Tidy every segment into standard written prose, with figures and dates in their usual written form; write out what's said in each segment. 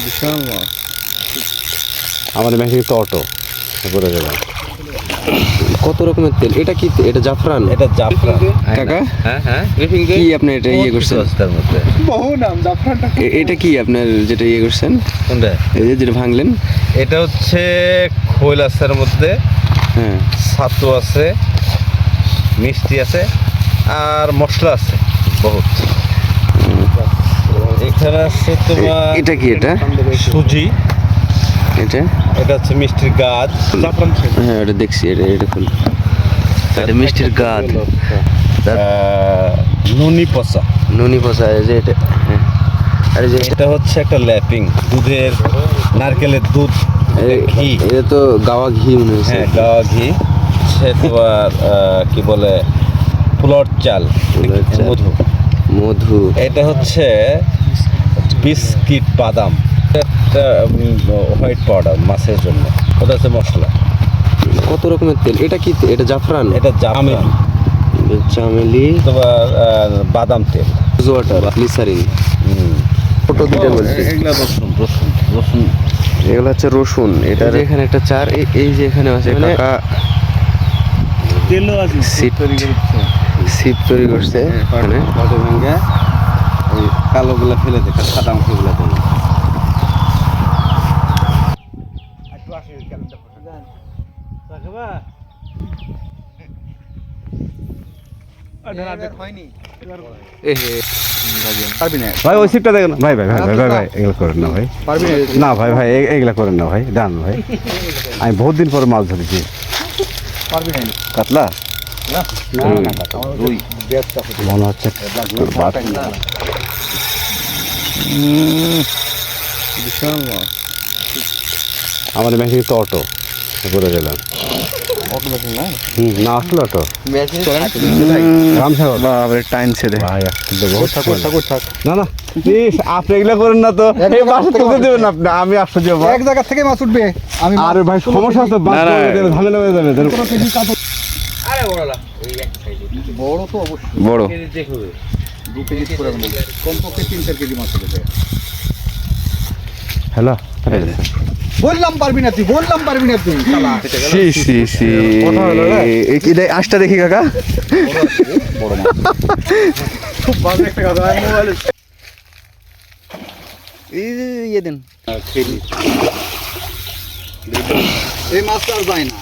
বিশাল মাছ। আমাদের ব্যাংকে তো অটো করে গেলাম। কত রকমের তেল, এটা কি? এটা জাফরান। এটা জাফরান কাকা, হ্যাঁ হ্যাঁ কি আপনি এটা ইয়ে করছেন? তার মধ্যে বহু নাম জাফরানটা। এটা কি আপনার যেটা ইয়ে করছেন, কোনটা? এই যে যেটা ভাঙলেন? এটা হচ্ছে খৈল আছে এর মধ্যে, হ্যাঁ, ছাতু আছে, মিষ্টি আছে, আর মশলা আছে বহুত। এখানে আছে তোমার এটা কি? এটা সুজি, এটা এটা হচ্ছে মিষ্টির গাছ, জাফরান খেয়ে হ্যাঁ, এটা দেখছি, এটা খুল, এটা মিষ্টির গাদ, নুনি পচা, নুনি পচা, এই যে এটা, হ্যাঁ। আর এই যে এটা হচ্ছে একটা ল্যাপিং, দুধের, নারকেলের দুধ, ঘি, এটা তো গাওয়া ঘি মনে হচ্ছে। হ্যাঁ গাওয়া ঘি। সে তোমার কি বলে, পোলাওর চাল, পোলাওর চাল। মধু, মধু। এটা হচ্ছে বিস্কিট, বাদাম, একটা হোয়াইট পাউডার মাছের জন্য, ওটা হচ্ছে মশলা। কত রকমের তেল, এটা কি? এটা জাফরান। এটা জাফরান, চামেলি, তোমার বাদাম তেল, ওয়াটার, গ্লিসারিন। ফটো দিতে বলছি। এগুলা রসুন, রসুন, রসুন, এগুলো হচ্ছে রসুন। এটা এখানে একটা চার, এই যে এখানে আছে কাকা তেলও আছে, সিপ তৈরি করছে। সিপ তৈরি করছে এখানে। পাউডার ভেঙে ওই কালোগুলা ফেলে দে, সাদা অংশগুলা দেয়। ভাই ওই সিপটা দেখেন। ভাই ভাই ভাই ভাই ভাই ভাই এগুলো করেন না ভাই, না ভাই ভাই এগুলা করেন না ভাই, ডান ভাই। আমি বহুত দিন পরে মাছ ধরেছি। কাতলা মনে হচ্ছে বিশাল মাছ। আমাদের ব্যাংকে তো অটো করে গেলাম। না আসলে অটো রামসাগর বাবারে টাইমছে দে। ভাই থাক। না না প্লিজ, আপনি এগুলো করেন না তো। এই মাছ তুলতে দেবেন আপনি, আমি আশ্চর্য ভাই। এক জায়গা থেকে মাছ উঠবে। আমি আরে ভাই সমস্যা আছে, বাস ঝামেলা হয়ে যাবে। বড় তো অবশ্যই বড় 2 কেজি করে কমপক্ষে 3-4 কেজি মাছ হবে। হ্যালো, বললাম পারবি না তুই, বললাম পারবি না তুই শালা। সি সি সি এই কি দেখ, আশটা দেখি কাকা। বড় মাছ খুব বাজে একটা কথা। আমি মোবাইলে ইয়ে দেন। এই মাছটা আর যায় না,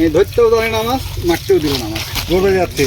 এই ধরতেও জানে না মাছ, মারতেও দিব না মাছ, গড়ে যাচ্ছে।